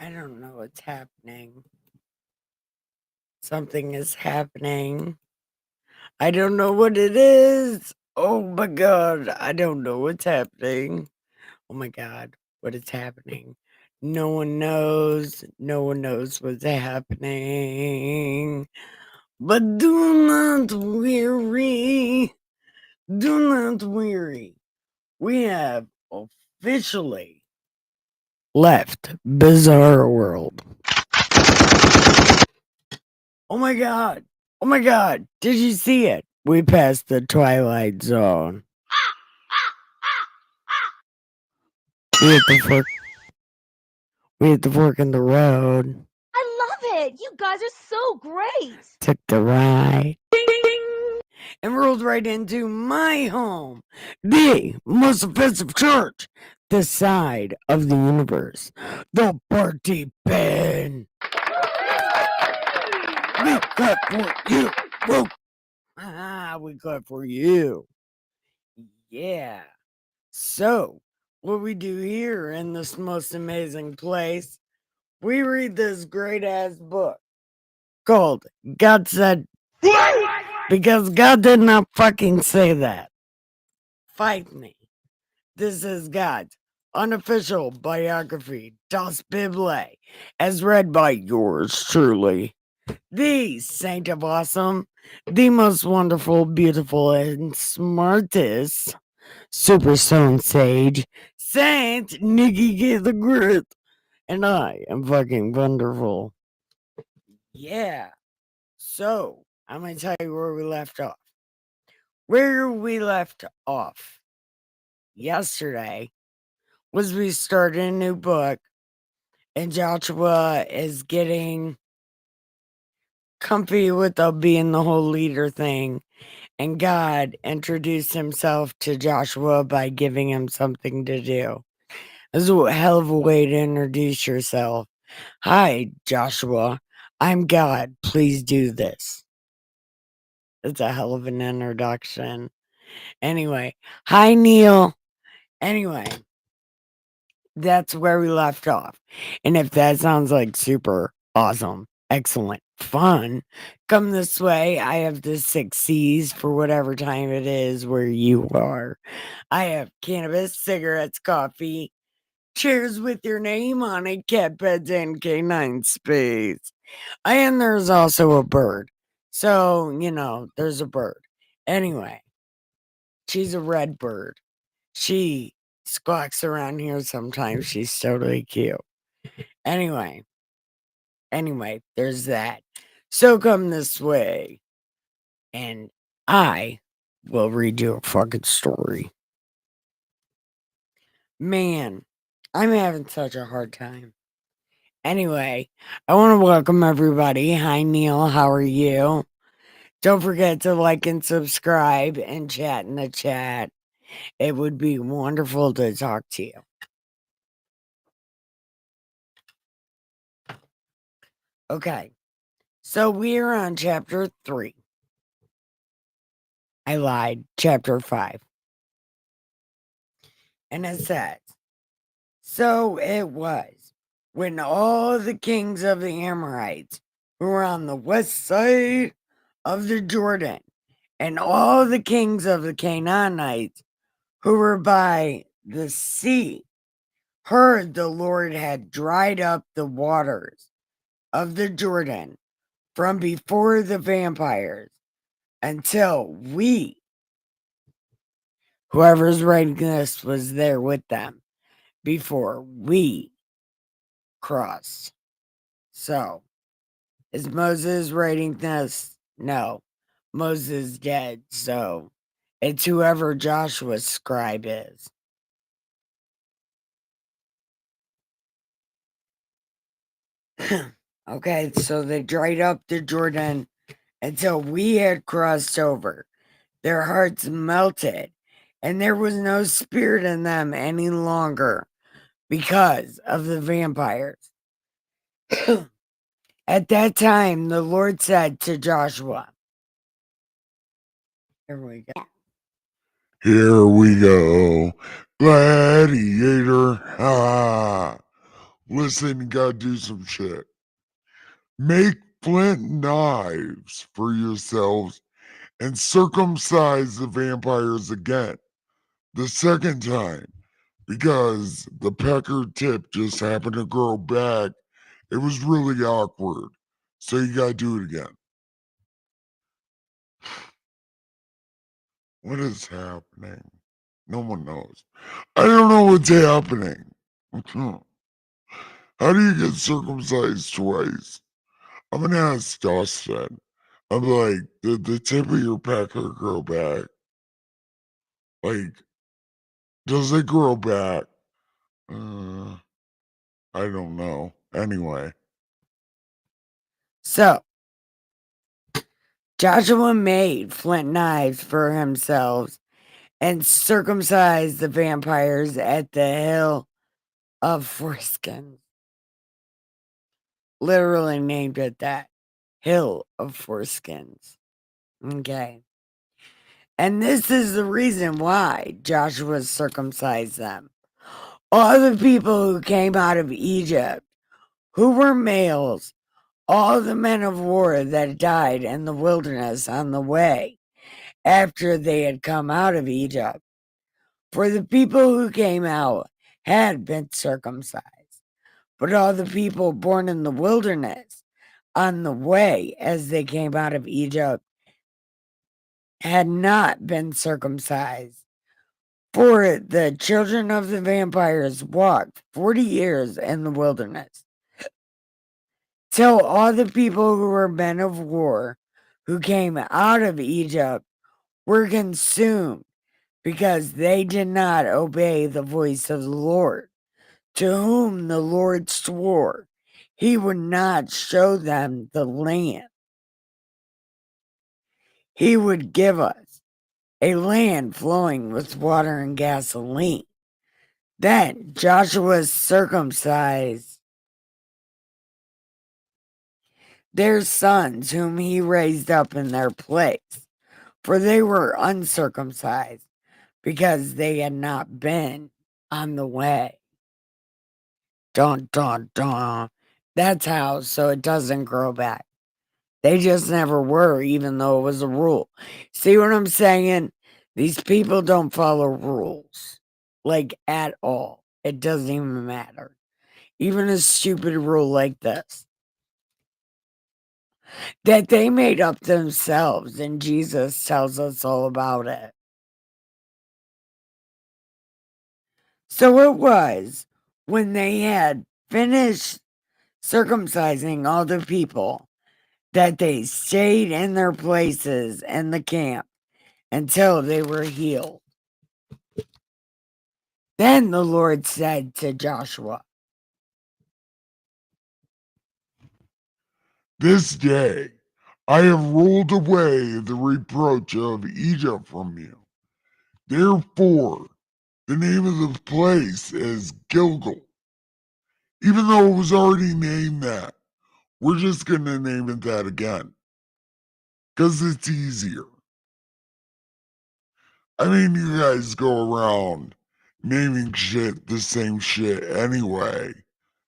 I don't know what's happening. Something is happening. I don't know what it is. Oh my god, I don't know what's happening. Oh my god, what is happening? No one knows. No one knows what's happening. But do not weary. Do not weary. We have officially left Bizarre World. Oh my god. Oh my god. Did you see it? We passed the Twilight Zone. We hit the fork. We hit the fork in the road. I love it. You guys are so great. Took the ride. And rolled right into my home, the most offensive church, the side of the universe, the party pen. We clap for you. Whoa. We clap for you. Yeah. So, what we do here in this most amazing place, we read this great ass book called God Said, because God did not fucking say that. Fight me. This is God's unofficial biography, Das Bible, as read by yours truly, the Saint of Awesome, the most wonderful, beautiful, and smartest Super Stone Sage, Saint Nikki K the Grit, and I am fucking wonderful. Yeah. So, I'm going to tell you where we left off. Where we left off yesterday was we started a new book, and Joshua is getting comfy with being the whole leader thing. And God introduced himself to Joshua by giving him something to do. This is a hell of a way to introduce yourself. Hi, Joshua. I'm God. Please do this. It's a hell of an introduction. Anyway, hi, Neil. Anyway, that's where we left off. And if that sounds like super awesome, excellent, fun, come this way. I have the 6 C's for whatever time it is where you are. I have cannabis, cigarettes, coffee, chairs with your name on it, cat beds, and canine space. And there's also a bird. So, there's a bird. Anyway, she's a red bird. She squawks around here sometimes. She's totally cute. Anyway, there's that. So come this way, and I will read you a fucking story. Man, I'm having such a hard time. Anyway, I want to welcome everybody. Hi, Neil. How are you? Don't forget to like and subscribe and chat in the chat. It would be wonderful to talk to you. Okay, so we are on chapter 3. I lied, chapter 5. And it says, so it was when all the kings of the Amorites who were on the west side of the Jordan, and all the kings of the Canaanites who were by the sea, heard the Lord had dried up the waters of the Jordan from before the vampires until we, whoever's writing this, was there with them before we crossed. So, is Moses writing this? No. Moses dead, so it's whoever Joshua's scribe is. Okay, so they dried up the Jordan until we had crossed over. Their hearts melted, and there was no spirit in them any longer because of the vampires. At that time, the Lord said to Joshua, here we go. Here we go. Gladiator. Ha. Listen, you gotta do some shit. Make flint knives for yourselves and circumcise the vampires again. The second time, because the pecker tip just happened to grow back. It was really awkward. So you gotta do it again. What is happening? No one knows. I don't know what's happening. How do you get circumcised twice? I'm gonna ask Dustin. I'm like, did the tip of your pecker grow back? Like, does it grow back? I don't know. Anyway. So, Joshua made flint knives for himself and circumcised the vampires at the hill of foreskins. Literally named it that. Hill of foreskins. Okay. And this is the reason why Joshua circumcised them. All the people who came out of Egypt, who were males, all the men of war that died in the wilderness on the way after they had come out of Egypt, for the people who came out had been circumcised. But all the people born in the wilderness on the way as they came out of Egypt had not been circumcised. For the children of the vampires walked 40 years in the wilderness, till all the people who were men of war who came out of Egypt were consumed, because they did not obey the voice of the Lord, to whom the Lord swore he would not show them the land he would give us, a land flowing with water and gasoline. Then Joshua circumcised their sons, whom he raised up in their place, for they were uncircumcised, because they had not been on the way. Dun, dun, dun. That's how, so it doesn't grow back. They just never were, even though it was a rule. See what I'm saying? These people don't follow rules, like, at all. It doesn't even matter. Even a stupid rule like this, that they made up themselves, and Jesus tells us all about it. So it was when they had finished circumcising all the people that they stayed in their places in the camp until they were healed. Then the Lord said to Joshua, This day I have rolled away the reproach of Egypt from you. Therefore, the name of the place is Gilgal. Even though it was already named that, we're just going to name it that again. Because it's easier. I mean, you guys go around naming shit the same shit anyway.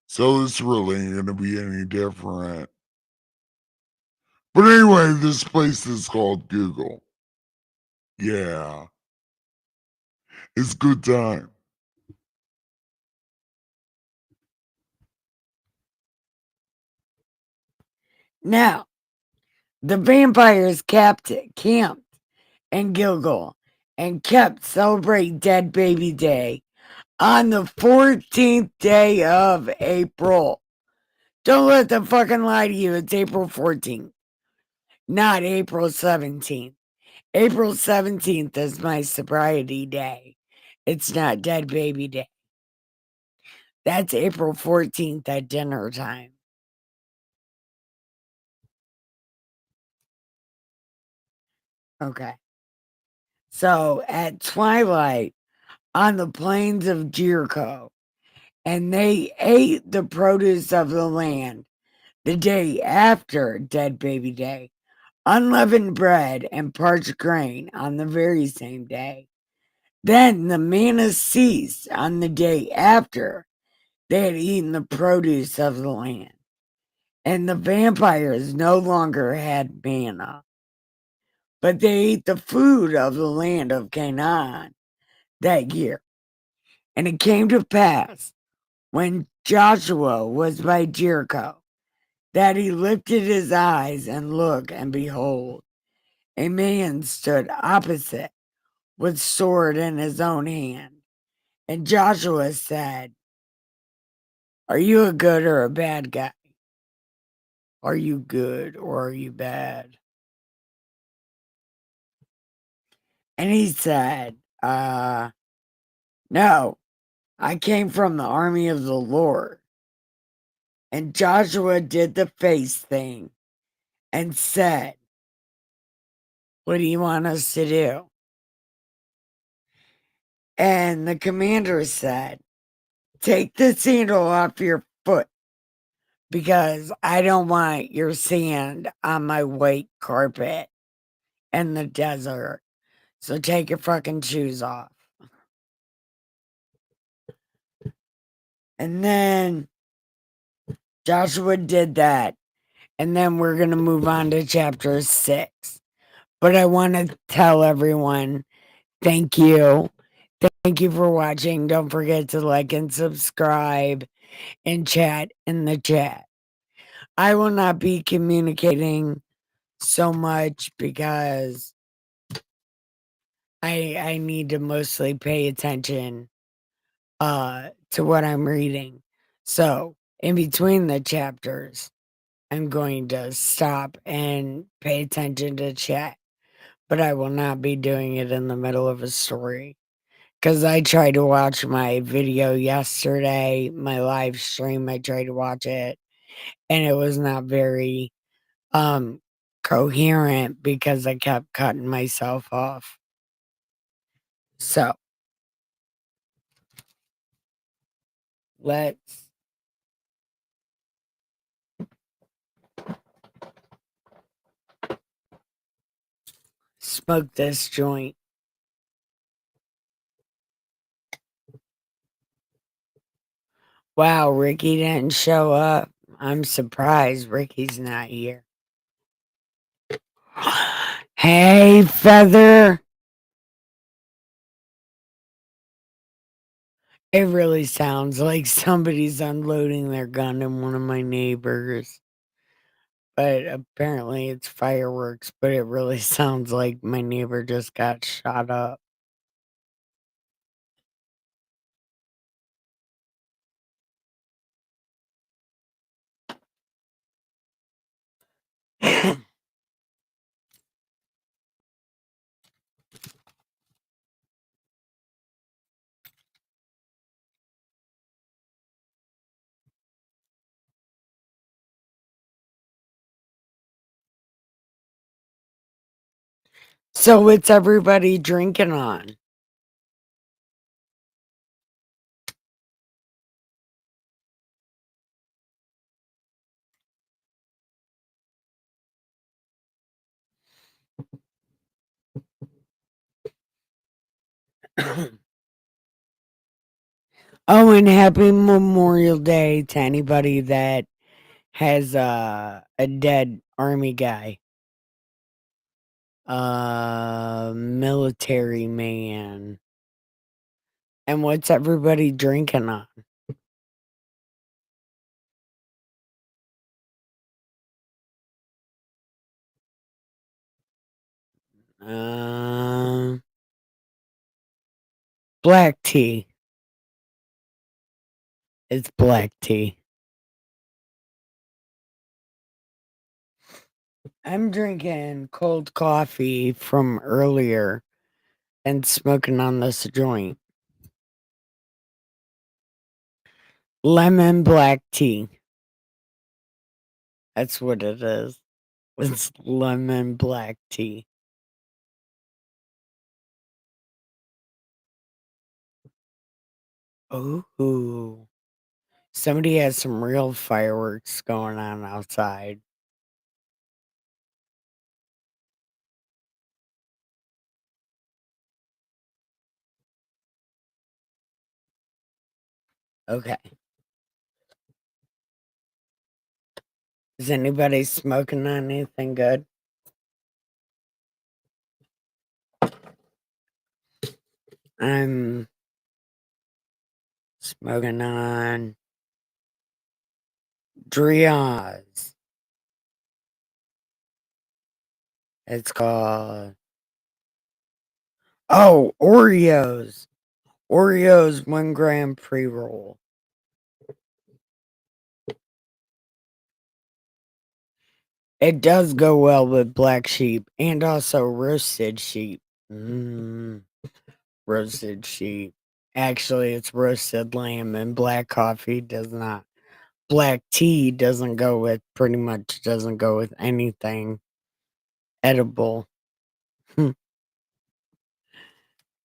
So this really ain't going to be any different. But anyway, this place is called Google. Yeah. It's good time. now the vampires camped in Gilgal and kept celebrating Dead Baby Day on the 14th day of April. Don't let them fucking lie to you. It's April 14th, not April 17th. April 17th is my sobriety day. It's not Dead Baby Day. That's April 14th at dinner time. Okay. So at twilight on the plains of Jericho, and they ate the produce of the land the day after Dead Baby Day, unleavened bread and parched grain on the very same day. Then the manna ceased on the day after They had eaten the produce of the land, and the vampires no longer had manna, but they ate the food of the land of Canaan that year. And it came to pass, when Joshua was by Jericho, that he lifted his eyes and looked, and behold, a man stood opposite with sword in his own hand. And Joshua said, "Are you a good or a bad guy? Are you good or are you bad?" And he said, No, I came from the army of the Lord. And Joshua did the face thing and said, "What do you want us to do?" And the commander said, "Take the sandal off your foot, because I don't want your sand on my white carpet in the desert. So take your fucking shoes off." And then Joshua did that. And then we're going to move on to chapter 6. But I want to tell everyone thank you. Thank you for watching. Don't forget to like and subscribe and chat in the chat. I will not be communicating so much because I need to mostly pay attention to what I'm reading. So in between the chapters, I'm going to stop and pay attention to chat, but I will not be doing it in the middle of a story. Because I tried to watch my video yesterday, my live stream, I tried to watch it, and it was not very coherent because I kept cutting myself off. So let's smoke this joint. Wow, Ricky didn't show up. I'm surprised Ricky's not here. Hey, Feather. It really sounds like somebody's unloading their gun in one of my neighbors. But apparently it's fireworks, but it really sounds like my neighbor just got shot up. So what's everybody drinking on? Oh, and happy Memorial Day to anybody that has a dead army guy. Military man. And what's everybody drinking on? Um, Black tea. It's black tea. I'm drinking cold coffee from earlier and smoking on this joint. Lemon black tea. That's what it is. It's lemon black tea. Oh, somebody has some real fireworks going on outside. Okay. Is anybody smoking on anything good? I'm smoking on Driaz. It's called Oreos. Oreos 1 gram pre-roll. It does go well with black sheep and also roasted sheep. Roasted sheep. Actually, it's roasted lamb, and black coffee does not. Black tea doesn't go with, pretty much doesn't go with anything edible.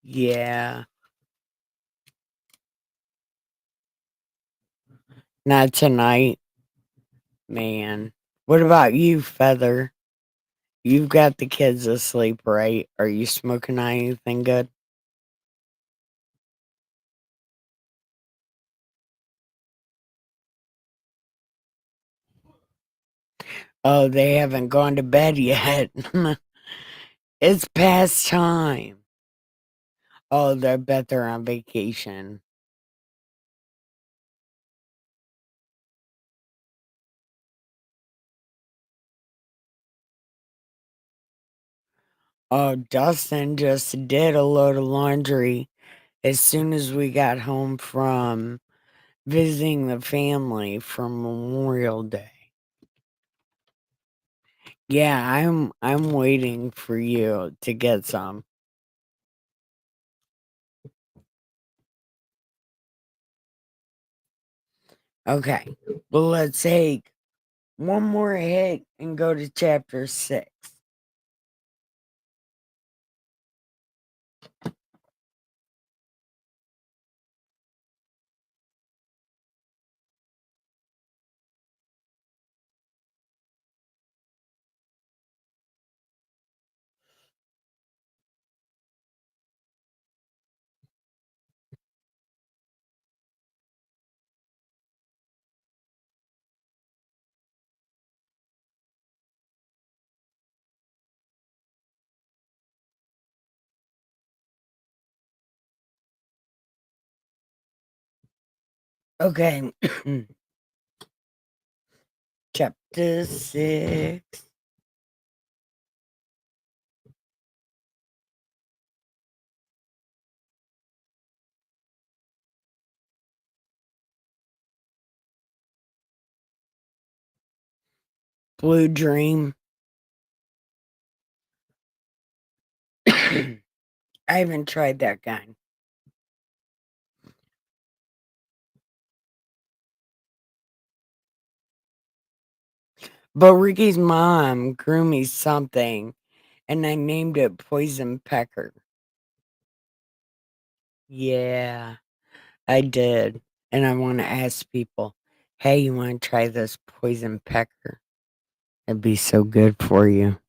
Yeah, not tonight, man. What about you, Feather? You've got the kids asleep, right? Are you smoking on anything good? Oh, they haven't gone to bed yet. It's past time. Oh, I bet they're on vacation. Oh, Dustin just did a load of laundry as soon as we got home from visiting the family for Memorial Day. Yeah, I'm waiting for you to get some. Okay. Well, let's take one more hit and go to chapter 6. Okay. Chapter 6. Blue Dream. I haven't tried that kind. But Ricky's mom grew me something, and I named it Poison Pecker. Yeah, I did. And I want to ask people, hey, you want to try this Poison Pecker? It'd be so good for you.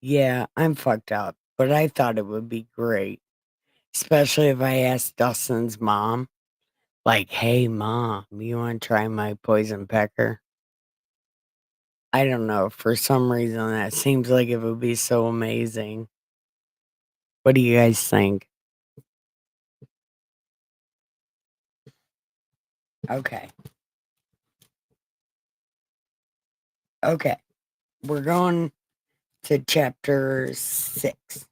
Yeah, I'm fucked up, but I thought it would be great. Especially if I asked Dustin's mom, like, hey, mom, you want to try my Poison Pecker? I don't know. For some reason, that seems like it would be so amazing. What do you guys think? Okay. Okay. We're going to chapter 6.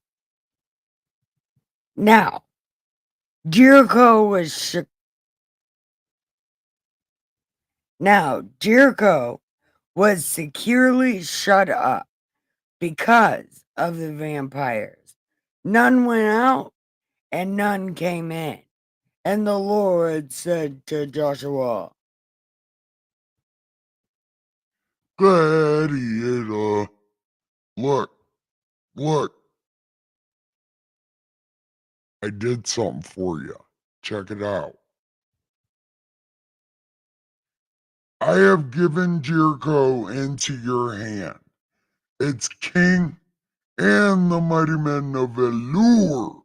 Now, Jericho was Jericho was securely shut up because of the vampires. None went out and none came in. And the Lord said to Joshua, Gladiator, look, look, I did something for you. Check it out. I have given Jericho into your hand, its king and the mighty men of Elur.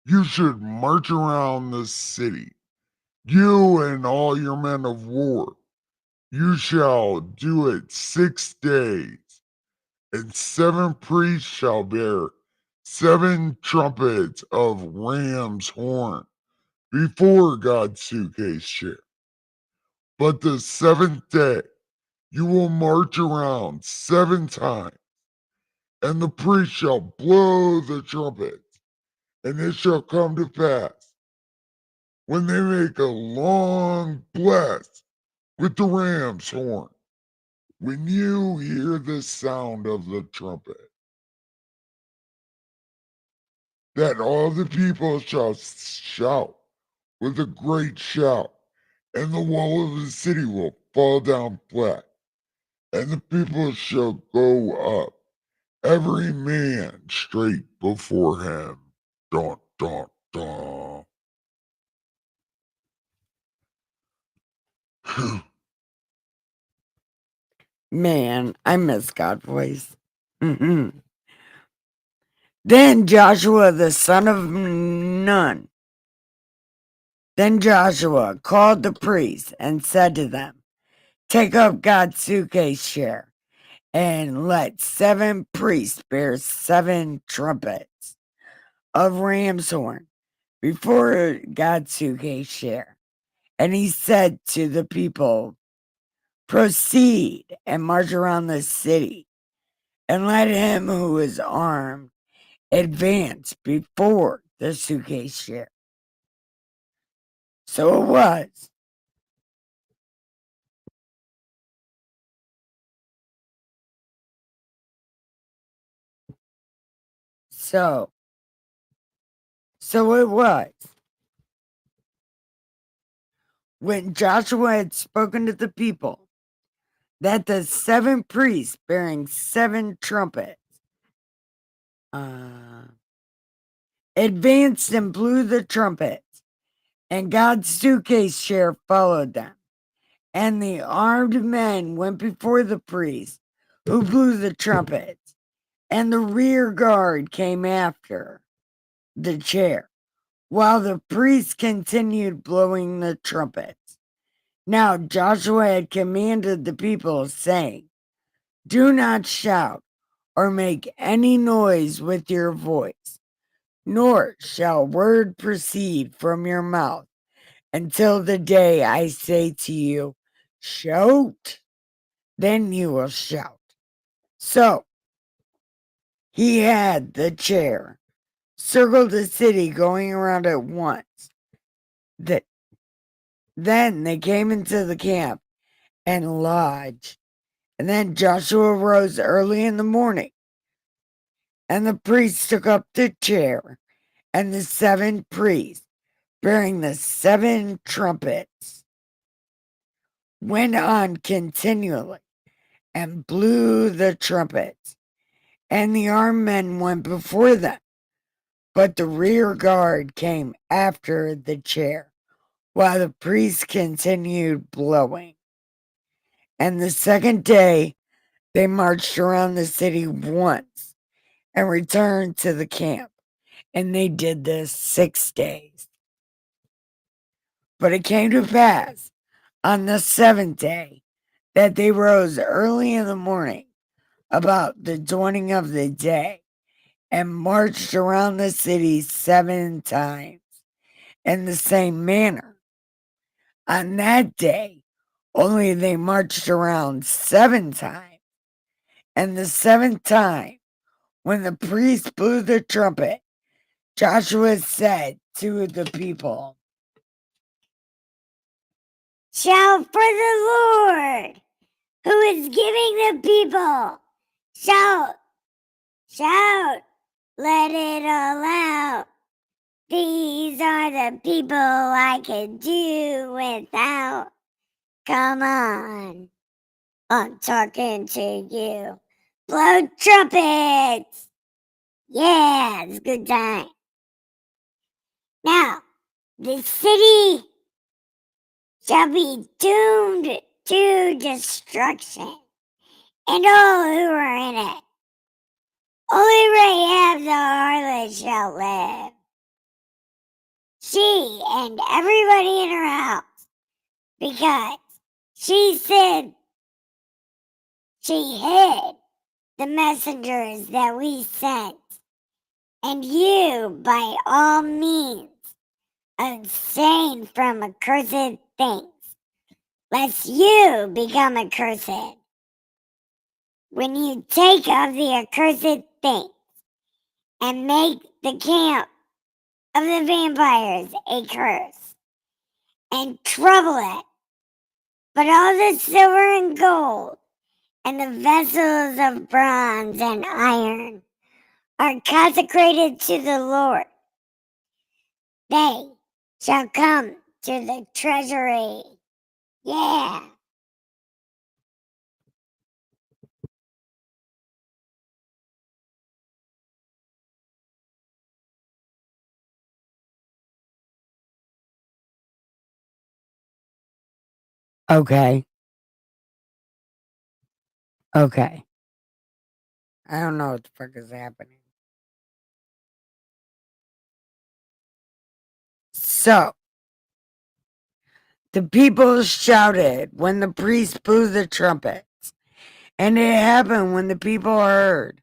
You should march around the city, you and all your men of war. You shall do it 6 days, and 7 priests shall bear 7 trumpets of ram's horn before God's suitcase chair. But the 7th day, you will march around 7 times, and the priest shall blow the trumpets, and it shall come to pass when they make a long blast with the ram's horn, when you hear the sound of the trumpet, that all the people shall shout with a great shout, and the wall of the city will fall down flat, and the people shall go up, every man straight before him. Dun, dun, dun. Man, I miss God voice. Mhm. Then Joshua the son of Nun. Then Joshua called the priests and said to them, take up God's suitcase chair, and let 7 priests bear 7 trumpets of ram's horn before God's suitcase chair. And he said to the people, proceed and march around the city, and let him who is armed advance before the suitcase chair. So it was. So it was. When Joshua had spoken to the people, that the 7 priests bearing 7 trumpets advanced and blew the trumpets, and God's suitcase chair followed them. And the armed men went before the priests who blew the trumpets, and the rear guard came after the chair, while the priests continued blowing the trumpets. Now Joshua had commanded the people, saying, do not shout or make any noise with your voice, nor shall word proceed from your mouth until the day I say to you, shout, then you will shout. So he had the chair circle the city, going around at once. Then they came into the camp and lodged. And then Joshua rose early in the morning, and the priests took up the chair, and the 7 priests, bearing the 7 trumpets, went on continually and blew the trumpets, and the armed men went before them, but the rear guard came after the chair, while the priests continued blowing. And the second day they marched around the city once and returned to the camp, and they did this 6 days. But it came to pass on the 7th day that they rose early in the morning about the dawning of the day and marched around the city 7 times in the same manner. On that day, only they marched around 7 times, and the 7th time, when the priest blew the trumpet, Joshua said to the people, shout for the Lord, who is giving the people. Shout, shout, let it all out. These are the people I can do without. Come on, I'm talking to you. Blow trumpets. Yeah, it's a good time. Now, the city shall be doomed to destruction, and all who are in it. Only Rahab the harlot shall live, she and everybody in her house, because She said she hid the messengers that we sent, and you, by all means, abstain from accursed things, lest you become accursed. When you take of the accursed things and make the camp of the vampires a curse, and trouble it, but all the silver and gold and the vessels of bronze and iron are consecrated to the Lord. They shall come to the treasury. Yeah. Okay. Okay. I don't know what the fuck is happening. So, the people shouted when the priest blew the trumpets, and it happened when the people heard.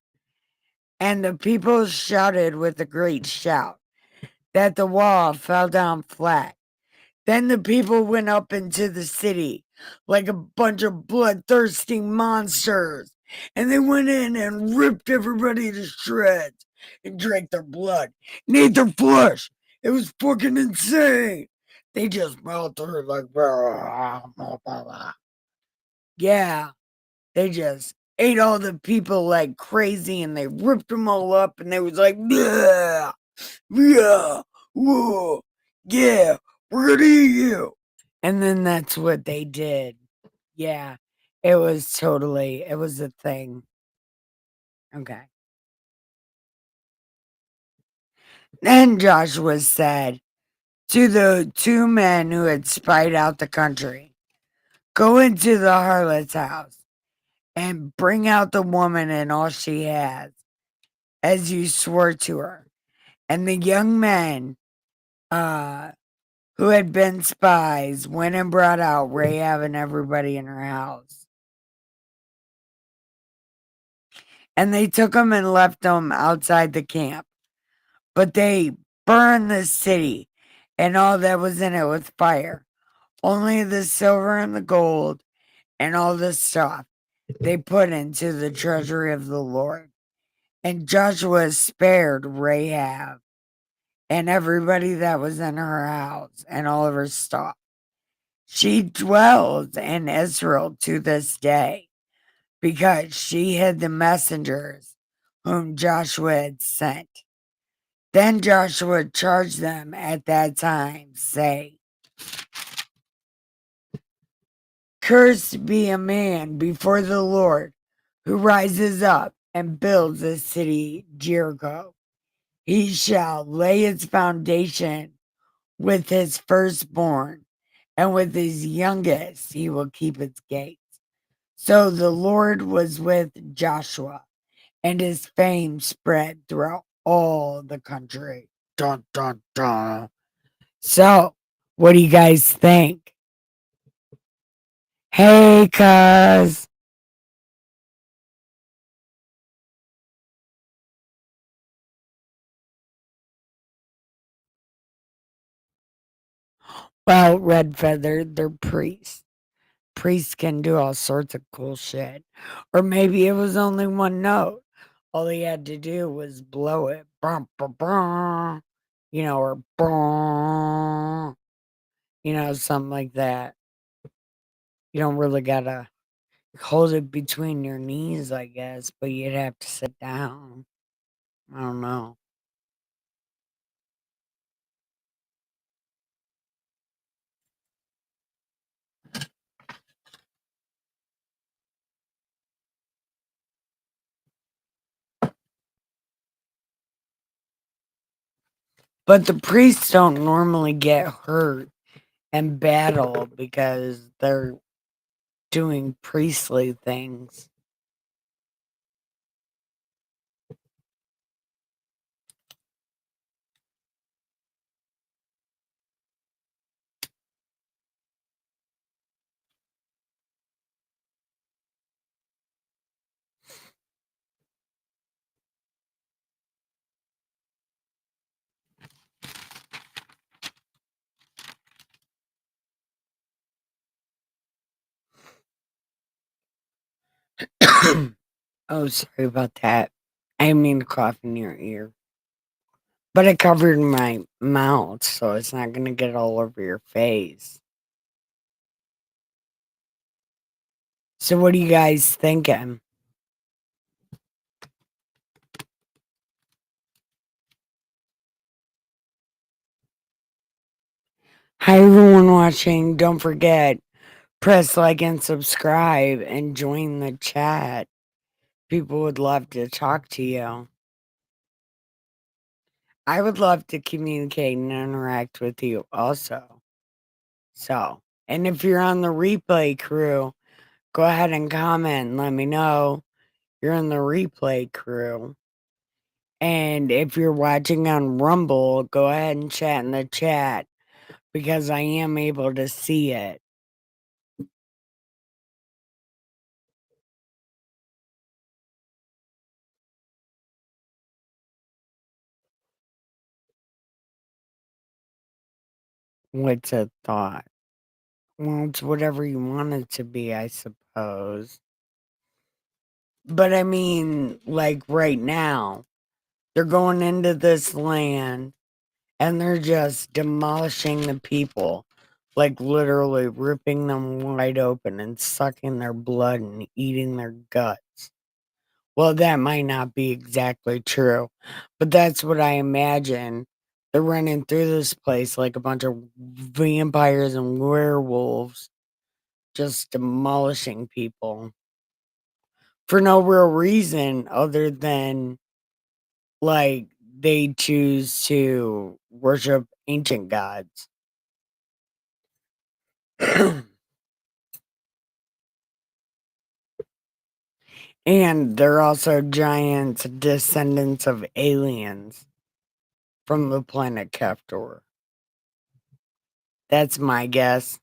And the people shouted with a great shout that the wall fell down flat. Then the people went up into the city like a bunch of bloodthirsty monsters, and they went in and ripped everybody to shreds and drank their blood and ate their flesh. It was fucking insane. They just melted like blah, blah, blah, blah. Yeah, they just ate all the people like crazy, and they ripped them all up, and they was like, yeah, yeah, whoa, yeah, we're gonna eat you. And then that's what they did. Yeah, it was a thing. Okay. Then Joshua said to the two men who had spied out the country, go into the harlot's house and bring out the woman and all she has, as you swore to her. And the young men who had been spies went and brought out Rahab and everybody in her house. And they took them and left them outside the camp. But they burned the city and all that was in it with fire. Only the silver and the gold and all the stuff they put into the treasury of the Lord. And Joshua spared Rahab and everybody that was in her house and all of her stuff. She dwells in Israel to this day because she hid the messengers whom Joshua had sent. Then Joshua charged them at that time, saying, cursed be a man before the Lord who rises up and builds the city Jericho. He shall lay its foundation with his firstborn, and with his youngest he will keep its gates. So the Lord was with Joshua, and his fame spread throughout all the country. Dun, dun, dun. So, what do you guys think? Hey, cuz. Well, Red Feather, they're priests. Priests can do all sorts of cool shit. Or maybe it was only one note. All he had to do was blow it. Brum, brum, brum, or brum, something like that. You don't really gotta hold it between your knees, I guess, but you'd have to sit down. I don't know. But the priests don't normally get hurt in battle because they're doing priestly things. Oh, sorry about that. I didn't mean to cough in your ear. But I covered my mouth, so it's not gonna get all over your face. So what are you guys thinking? Hi everyone watching. Don't forget, press like and subscribe and join the chat. People would love to talk to you. I would love to communicate and interact with you also. So, and if you're on the replay crew, go ahead and comment and let me know you're in the replay crew. And if you're watching on Rumble, go ahead and chat in the chat because I am able to see it. What's a thought? Well, it's whatever you want it to be, I suppose. But I mean, like right now, they're going into this land and they're just demolishing the people. Like literally ripping them wide open and sucking their blood and eating their guts. Well, that might not be exactly true, but that's what I imagine. They're running through this place like a bunch of vampires and werewolves, just demolishing people for no real reason other than like they choose to worship ancient gods. And they're also giants descendants of aliens from the planet Keftor. That's my guess.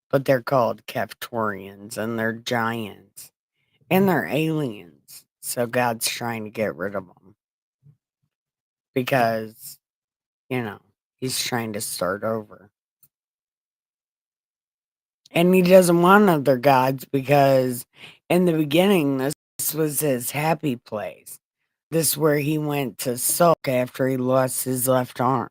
But they're called Keftorians and they're giants. And they're aliens. So God's trying to get rid of them. Because, you know, he's trying to start over. And he doesn't want other gods because in the beginning, this was his happy place. This is where he went to sulk after he lost his left arm.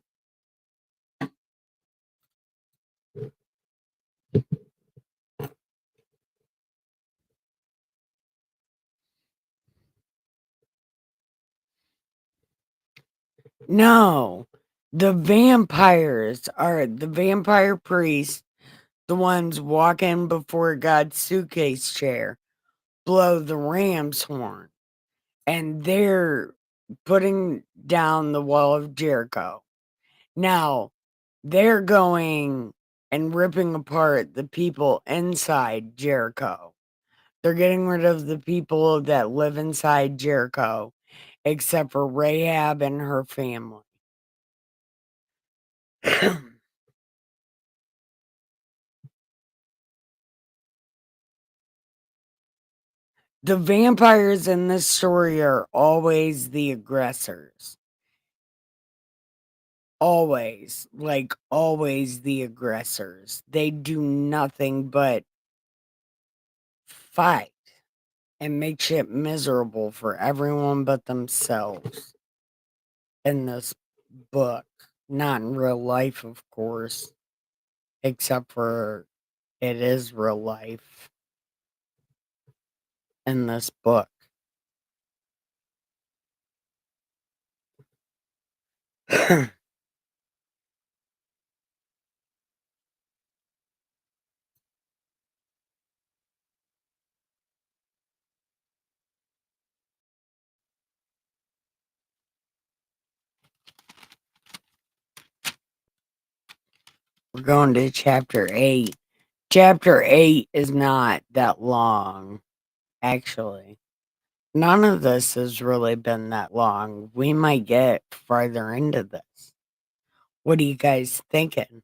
No, the vampires are the vampire priests, the ones walking before God's suitcase chair, blow the ram's horn, and they're putting down the wall of Jericho. Now, they're going and ripping apart the people inside Jericho. They're getting rid of the people that live inside Jericho, except for Rahab and her family. The vampires in this story are always the aggressors. Always. Like, always the aggressors. They do nothing but fight and make shit miserable for everyone but themselves in this book. Not in real life, of course, except for it is real life in this book. We're going to chapter 8. Chapter 8 is not that long, actually. None of this has really been that long. We might get farther into this. What are you guys thinking?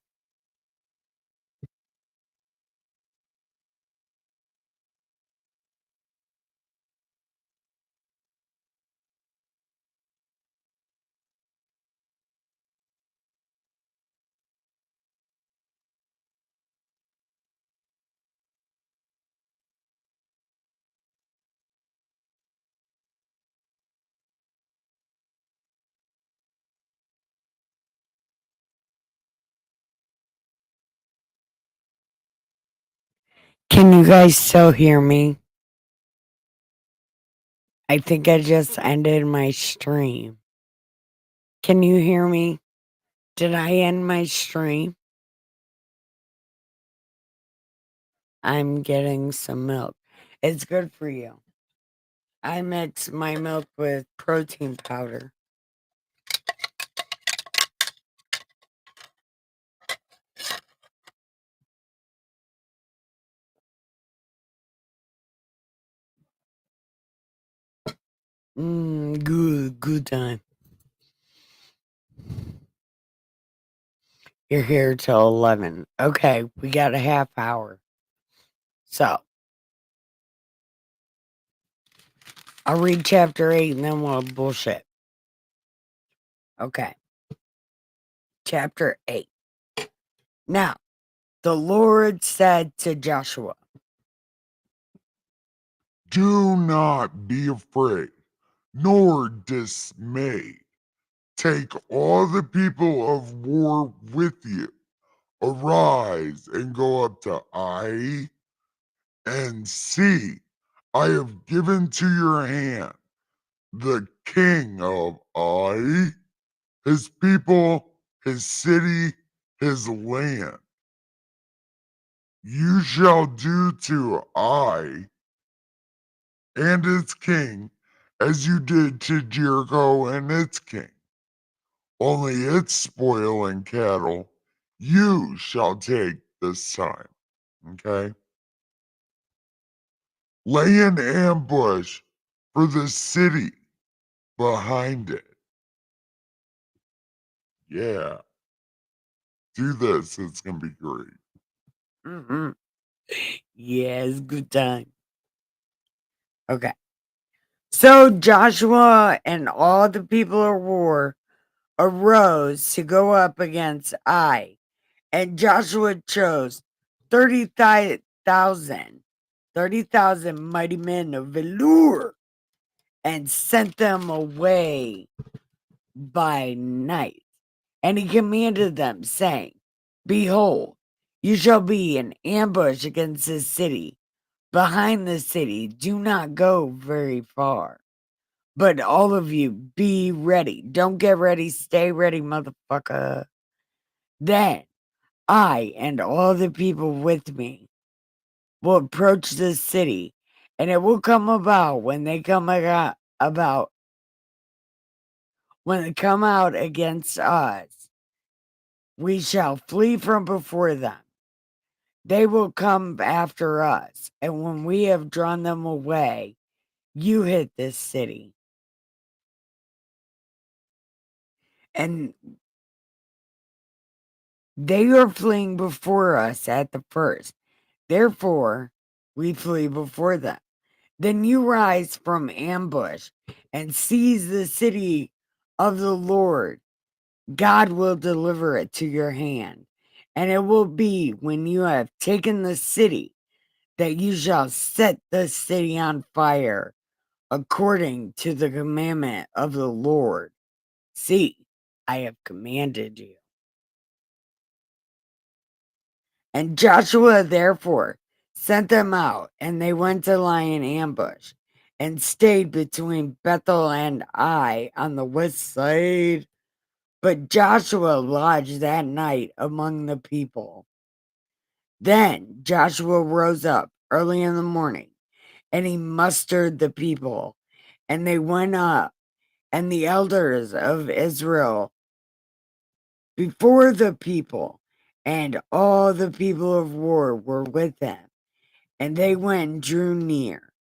Can you guys still hear me? I think I just ended my stream. Can you hear me? Did I end my stream? I'm getting some milk. It's good for you. I mix my milk with protein powder. Good time. You're here till 11. Okay, we got a half hour. So, I'll read chapter 8 and then we'll bullshit. Okay. Chapter 8. Now, the Lord said to Joshua, Do not be afraid, nor dismayed. Take all the people of war with you. Arise and go up to Ai, and see, I have given to your hand the king of Ai, his people, his city, his land. You shall do to Ai and its king as you did to Jericho and its king. Only its spoil and cattle you shall take this time. Okay? Lay an ambush for the city behind it. Yeah. Do this. It's going to be great. mm-hmm. Yes, good time. Okay. So Joshua and all the people of war arose to go up against Ai, and Joshua chose 30,000 mighty men of valor and sent them away by night. And he commanded them, saying, Behold, you shall be in ambush against this city. Behind the city, do not go very far. But all of you, be ready. Don't get ready, stay ready, motherfucker. Then I and all the people with me will approach this city, and it will come about when they come out against us, we shall flee from before them. They will come after us, and when we have drawn them away, you hit this city. And they are fleeing before us at the first. Therefore, we flee before them. Then you rise from ambush and seize the city of the Lord. God will deliver it to your hand. And it will be when you have taken the city that you shall set the city on fire according to the commandment of the Lord. See, I have commanded you. And Joshua therefore sent them out, and they went to lie in ambush and stayed between Bethel and Ai on the west side. But Joshua lodged that night among the people. Then Joshua rose up early in the morning, and he mustered the people, and they went up, and the elders of Israel before the people, and all the people of war were with them. And they went and drew near,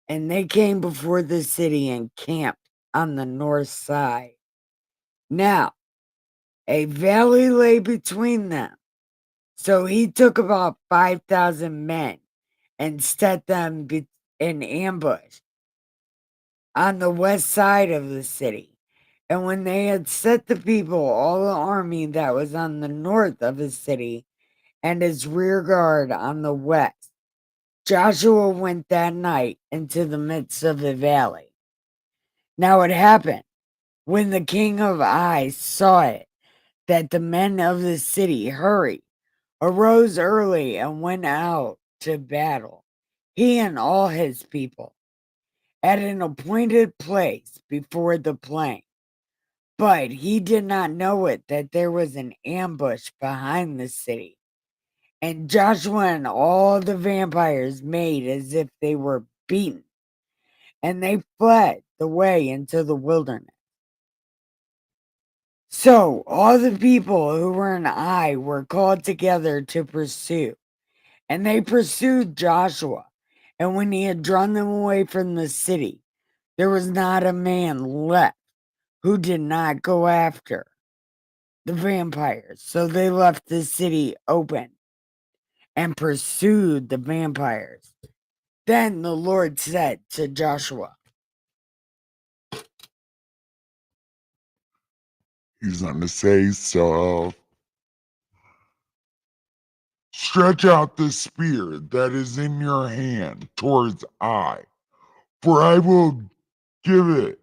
and they came before the city and camped on the north side. Now, a valley lay between them. So he took about 5,000 men and set them in ambush on the west side of the city. And when they had set the people, all the army that was on the north of the city and his rear guard on the west, Joshua went that night into the midst of the valley. Now it happened, when the king of Ai saw it, that the men of the city arose early and went out to battle, he and all his people, at an appointed place before the plain. But he did not know it that there was an ambush behind the city. And Joshua and all the vampires made as if they were beaten, and they fled the way into the wilderness. So all the people who were in Ai were called together to pursue, and they pursued Joshua. And when he had drawn them away from the city, there was not a man left who did not go after the vampires. So they left the city open and pursued the vampires. Then the Lord said to Joshua, He's going to say, so stretch out the spear that is in your hand towards I, for I will give it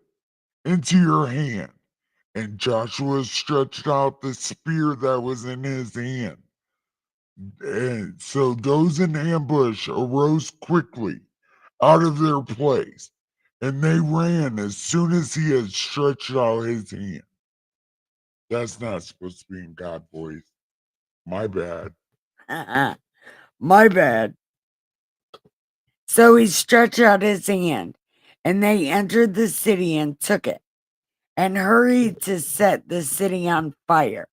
into your hand. And Joshua stretched out the spear that was in his hand. And so those in ambush arose quickly out of their place, and they ran as soon as he had stretched out his hand. That's not supposed to be in God voice. My bad. my bad. So he stretched out his hand, and they entered the city and took it, and hurried to set the city on fire.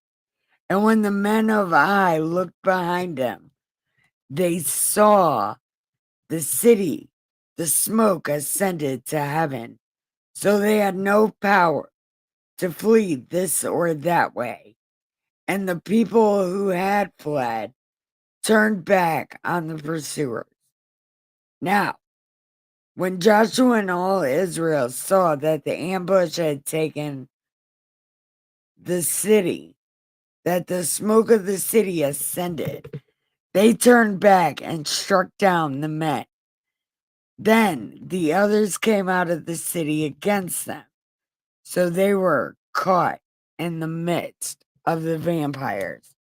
And when the men of Ai looked behind them, they saw the city, the smoke ascended to heaven. So they had no power to flee this or that way. And the people who had fled turned back on the pursuers. Now, when Joshua and all Israel saw that the ambush had taken the city, that the smoke of the city ascended, they turned back and struck down the men. Then the others came out of the city against them. So they were caught in the midst of the vampires,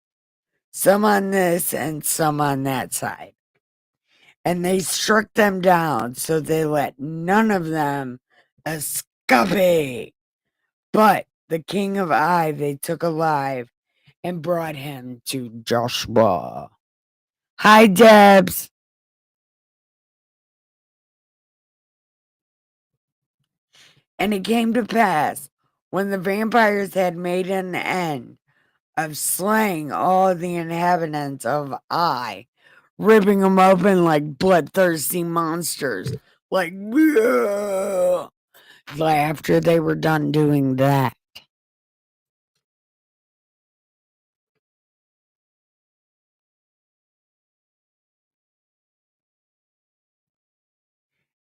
some on this and some on that side. And they struck them down, so they let none of them escape. But the king of Ai they took alive and brought him to Joshua. Hi, Debs. And it came to pass, when the vampires had made an end of slaying all the inhabitants of Ai, ripping them open like bloodthirsty monsters, like, "Bleh." After they were done doing that.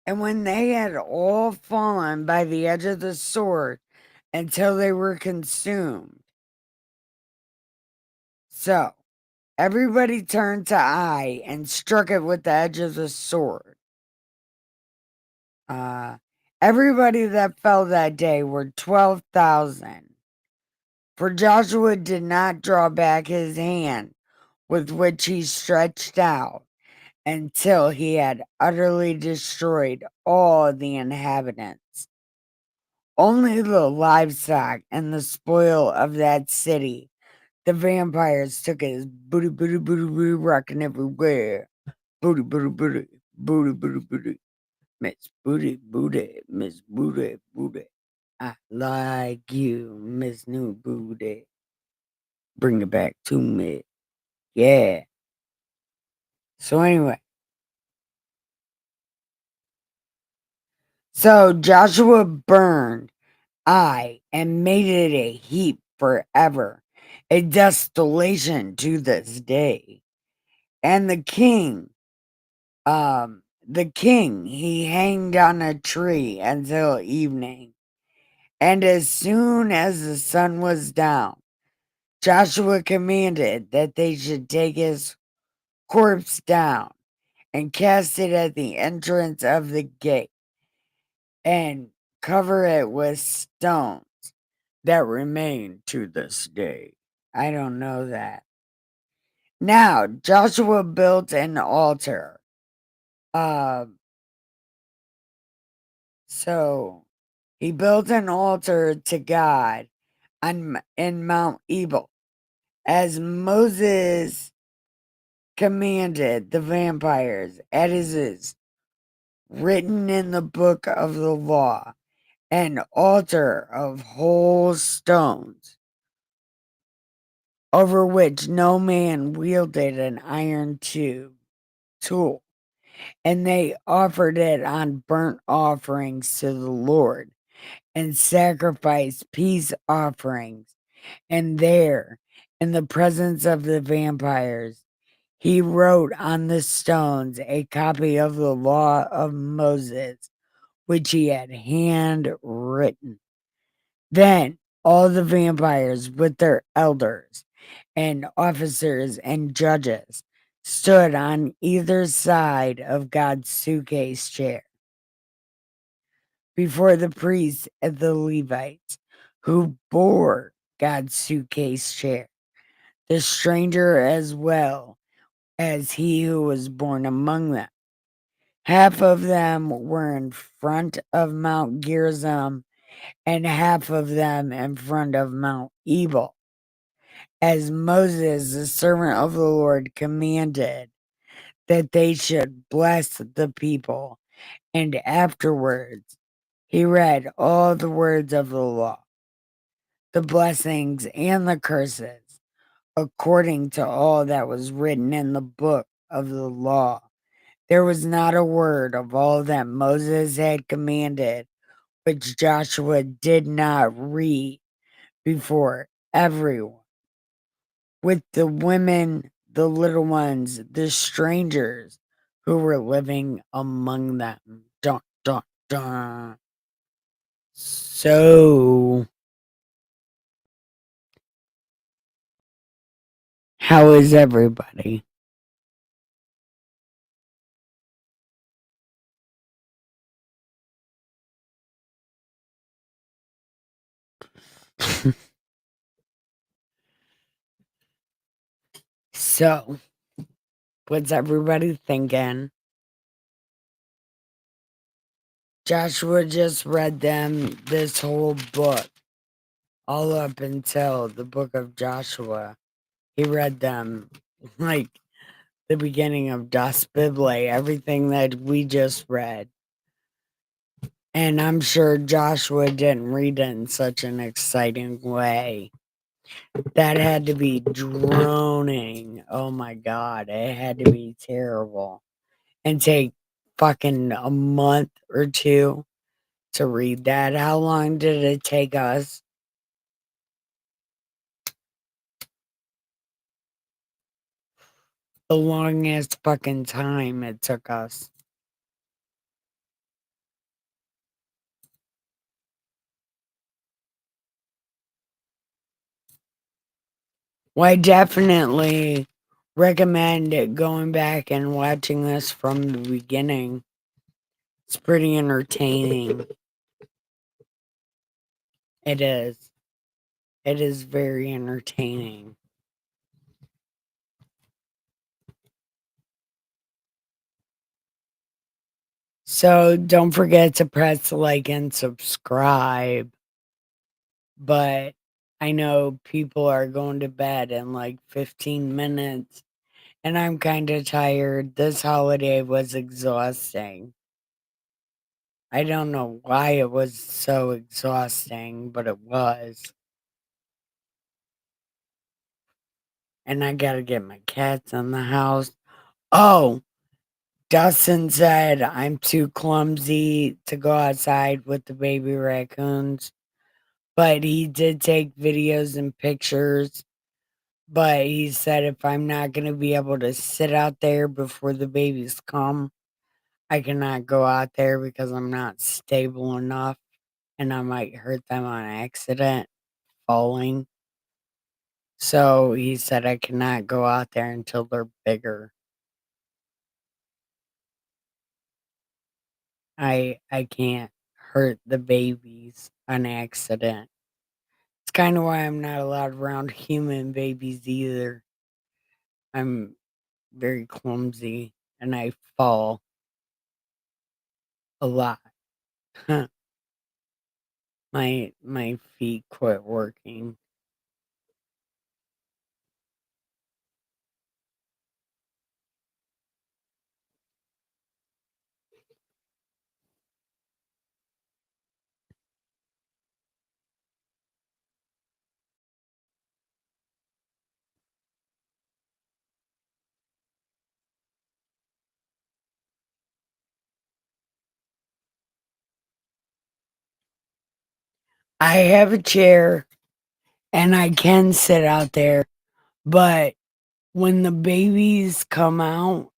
And when they had all fallen by the edge of the sword until they were consumed. So everybody turned to Ai and struck it with the edge of the sword. Everybody that fell that day were 12,000. For Joshua did not draw back his hand with which he stretched out until he had utterly destroyed all the inhabitants. Only the livestock and the spoil of that city the vampires took as booty, booty, booty, booty, rocking everywhere. Booty, booty, booty, booty, booty, booty. Miss Booty, Booty, Miss Booty, Booty. I like you, Miss New Booty. Bring it back to me. Yeah. So anyway. So Joshua burned Ai and made it a heap forever, a desolation to this day. And the king, he hanged on a tree until evening. And as soon as the sun was down, Joshua commanded that they should take his corpse down and cast it at the entrance of the gate and cover it with stones that remain to this day. I don't know that. Now Joshua built an altar Uh, so he built an altar to God in Mount Ebal, as Moses commanded the vampires, as is written in the book of the law, an altar of whole stones, over which no man wielded an iron tool, and they offered it on burnt offerings to the Lord, and sacrificed peace offerings. And there, in the presence of the vampires, he wrote on the stones a copy of the law of Moses, which he had handwritten. Then all the vampires, with their elders and officers and judges, stood on either side of God's suitcase chair before the priests and the Levites who bore God's suitcase chair, the stranger as well as he who was born among them. Half of them were in front of Mount Gerizim, and half of them in front of Mount Ebal, as Moses, the servant of the Lord, commanded that they should bless the people. And afterwards he read all the words of the law, the blessings and the curses, according to all that was written in the book of the law. There was not a word of all that Moses had commanded which Joshua did not read before everyone, with the women, the little ones, the strangers who were living among them. Dun, dun, dun. So, how is everybody? So, what's everybody thinking? Joshua just read them this whole book, all up until the book of Joshua. He read them like the beginning of Das Bible, everything that we just read. And I'm sure Joshua didn't read it in such an exciting way. That had to be droning. Oh my God. It had to be terrible. And take fucking a month or two to read that. How long did it take us? The longest fucking time it took us. Well, I definitely recommend going back and watching this from the beginning. It's pretty entertaining. It is. It is very entertaining. So don't forget to press like and subscribe. But I know people are going to bed in like 15 minutes, and I'm kind of tired. This holiday was exhausting. I don't know why it was so exhausting, but it was. And I gotta get my cats in the house. Oh, Dustin said I'm too clumsy to go outside with the baby raccoons, but he did take videos and pictures. But he said if I'm not going to be able to sit out there before the babies come, I cannot go out there because I'm not stable enough and I might hurt them on accident falling. So he said I cannot go out there until they're bigger. I can't hurt the babies on accident. It's kind of why I'm not allowed around human babies either. I'm very clumsy and I fall. a lot. My feet quit working. I have a chair and I can sit out there, but when the babies come out,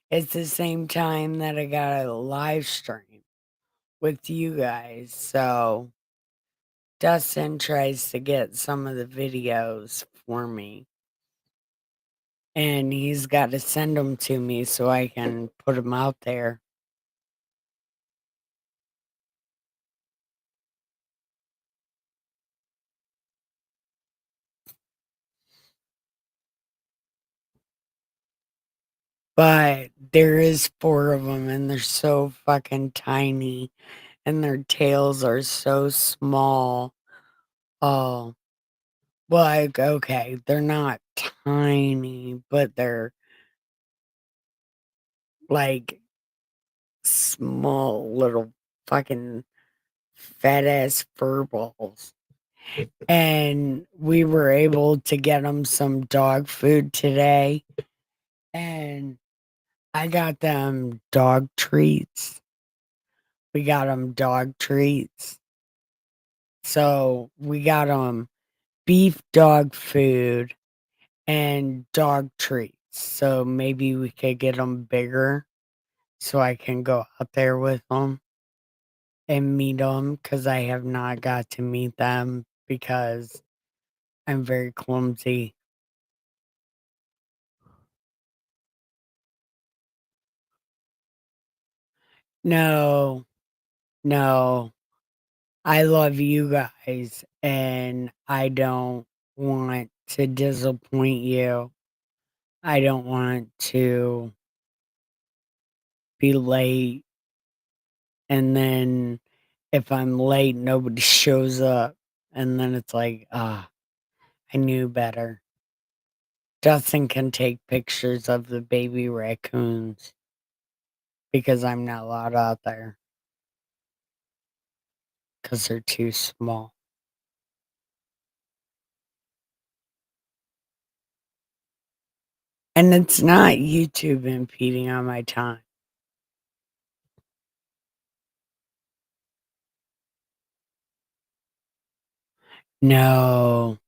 it's the same time that I got a live stream with you guys. So Dustin tries to get some of the videos for me. And he's got to send them to me so I can put them out there. But there is 4 of them, and they're so fucking tiny, and their tails are so small. Oh, like, okay, they're not tiny, but they're like small little fucking fat ass fur balls. And we were able to get them some dog food today, and I got them dog treats. We got them dog treats. So we got them beef dog food and dog treats. So maybe we could get them bigger so I can go out there with them and meet them because I have not got to meet them because I'm very clumsy. No, no. I love you guys and I don't want to disappoint you. I don't want to be late and then if I'm late nobody shows up and then it's like, I knew better. Dustin can take pictures of the baby raccoons because I'm not allowed out there because they're too small. And it's not YouTube impeding on my time. No,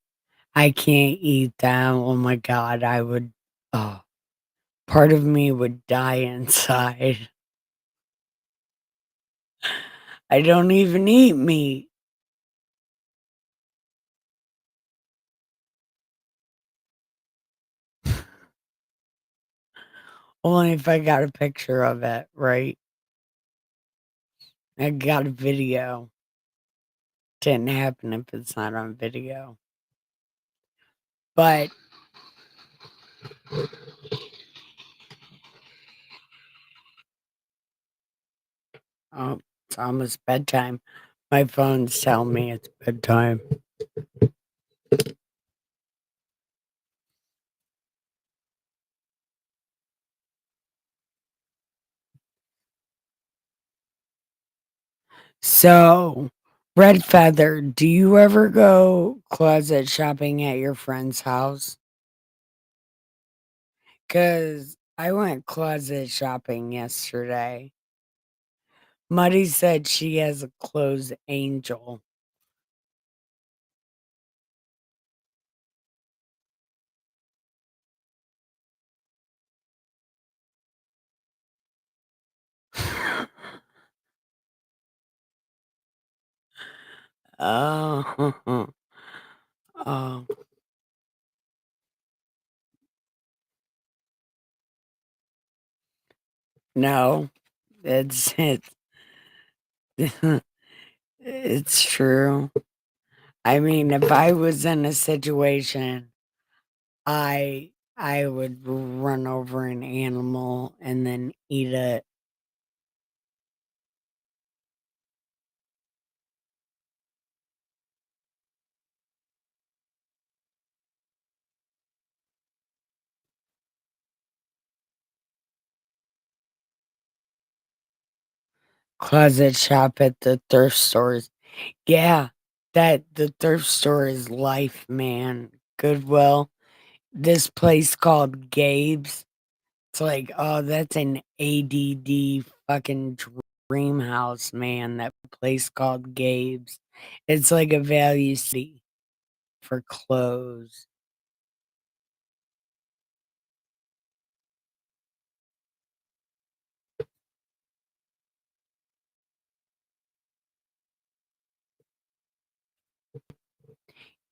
I can't eat them. Oh my God, I would, oh, part of me would die inside. I don't even eat meat. Only if I got a picture of it, right? I got a video. Didn't happen if it's not on video. But oh, it's almost bedtime. My phone's telling me it's bedtime. So, Red Feather, do you ever go closet shopping at your friend's house? Because I went closet shopping yesterday. Muddy said she has a clothes angel. Oh, oh, no, it's it's true. I mean, if I was in a situation, I would run over an animal and then eat it. closet shop at the thrift stores. Yeah, the thrift store is life, man. Goodwill. This place called Gabe's. It's like, oh, that's an ADD fucking dream house, man. That place called Gabe's. It's like a value city for clothes.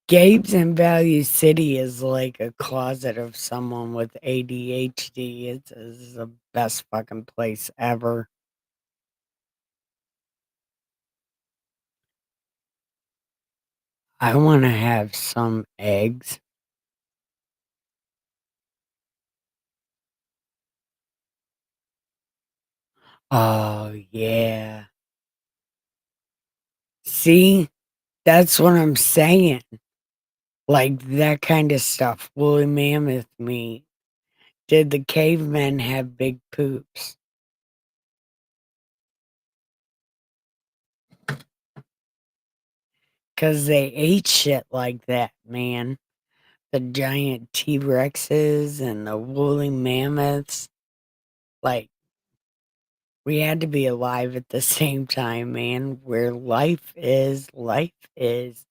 Gabe's in Value City is like a closet of someone with ADHD. It's the best fucking place ever. I want to have some eggs. Oh, yeah. See, that's what I'm saying. Like that kind of stuff. Woolly mammoth meat. Did the cavemen have big poops? Because they ate shit like that, man. The giant T Rexes and the woolly mammoths. Like, we had to be alive at the same time, man. Where life is, life is.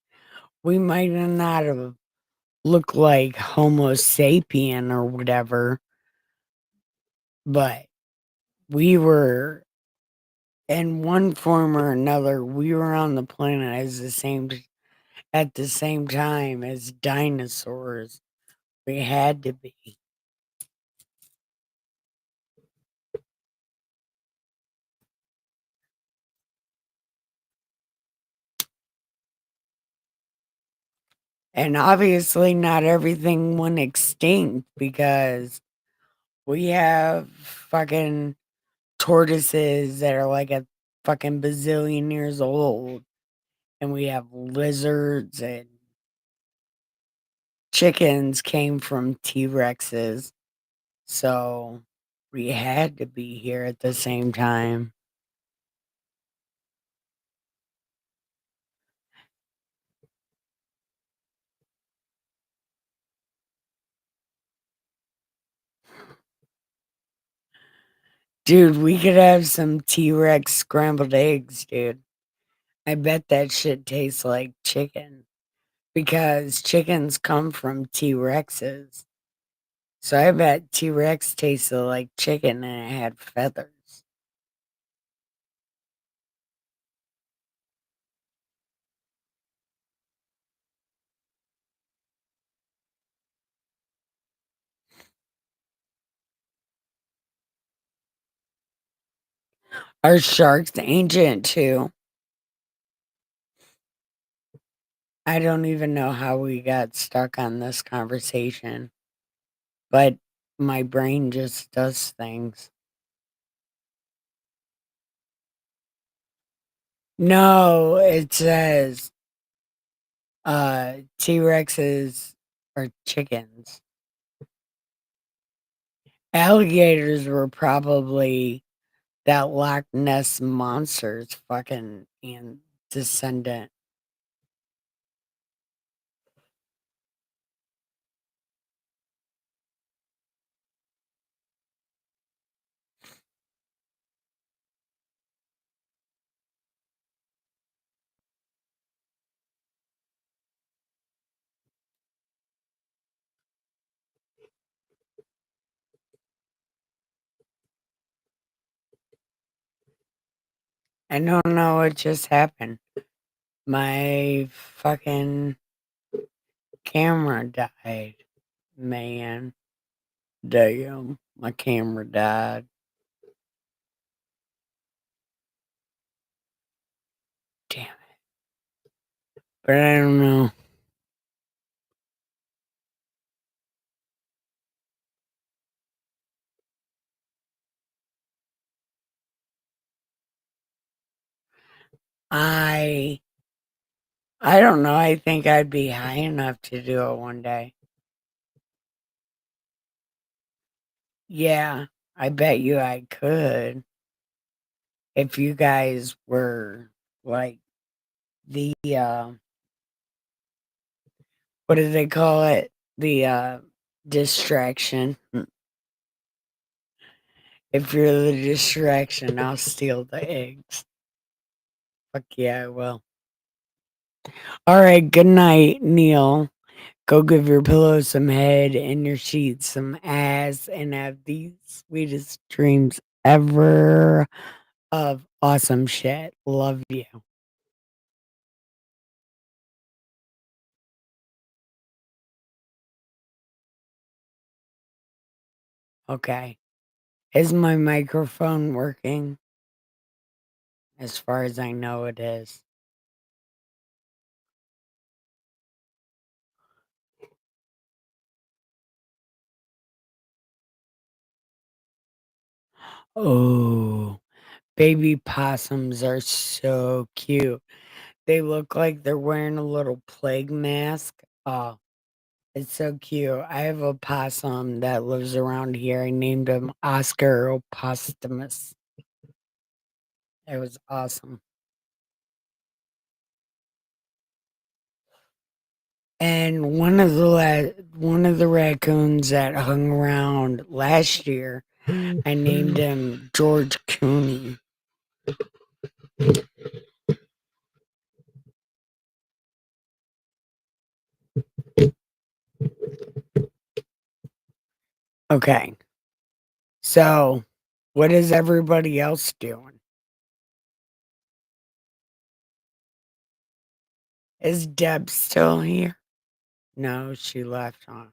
We might not have looked like Homo sapien or whatever, but we were, in one form or another, we were on the planet at the same time as dinosaurs. We had to be. And obviously, not everything went extinct because we have fucking tortoises that are like a fucking bazillion years old. And we have lizards and chickens came from T Rexes. So we had to be here at the same time. Dude, we could have some T Rex scrambled eggs, dude. I bet that shit tastes like chicken because chickens come from T Rexes. So I bet T Rex tasted like chicken and it had feathers. Are sharks ancient too? I don't even know how we got stuck on this conversation, but my brain just does things. No, it says T Rexes are chickens. Alligators were probably that Loch Ness monster's fucking descendant. I don't know what just happened. My fucking camera died, man. Damn, my camera died. Damn it. But I don't know. I I don't know. I think I'd be high enough to do it one day. Yeah, I bet you I could. if you guys were like the what do they call it? The distraction. If you're the distraction, I'll steal the eggs. Fuck yeah, I will. All right, good night, Neil. Go give your pillow some head and your sheets some ass and have the sweetest dreams ever of awesome shit. Love you. Okay. Is my microphone working? As far as I know, it is. Oh, baby possums are so cute. They look like they're wearing a little plague mask. Oh, it's so cute. I have a possum that lives around here. I named him Oscar Opostumus. It was awesome. And one of the raccoons that hung around last year, I named him George Cooney. Okay. So, what is everybody else doing? Is Deb still here? No, she left, huh?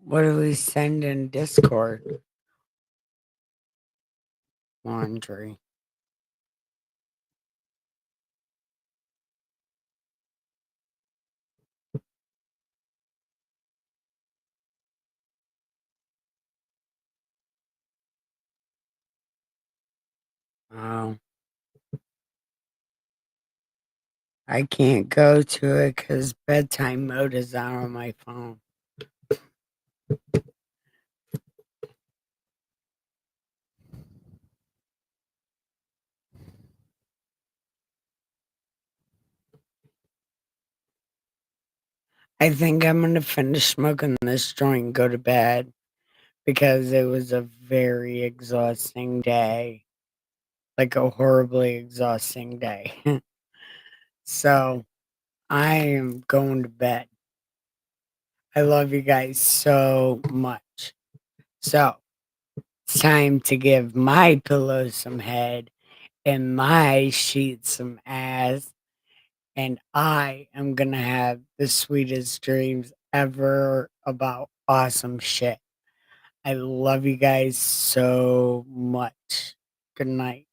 What do we send in Discord? Laundry. Oh, I can't go to it because bedtime mode is out on my phone. I think I'm gonna finish smoking this joint and go to bed because it was a very exhausting day. Like a horribly exhausting day. So I am going to bed. I love you guys so much. So it's time to give my pillow some head and my sheets some ass. And I am going to have the sweetest dreams ever about awesome shit. I love you guys so much. Good night.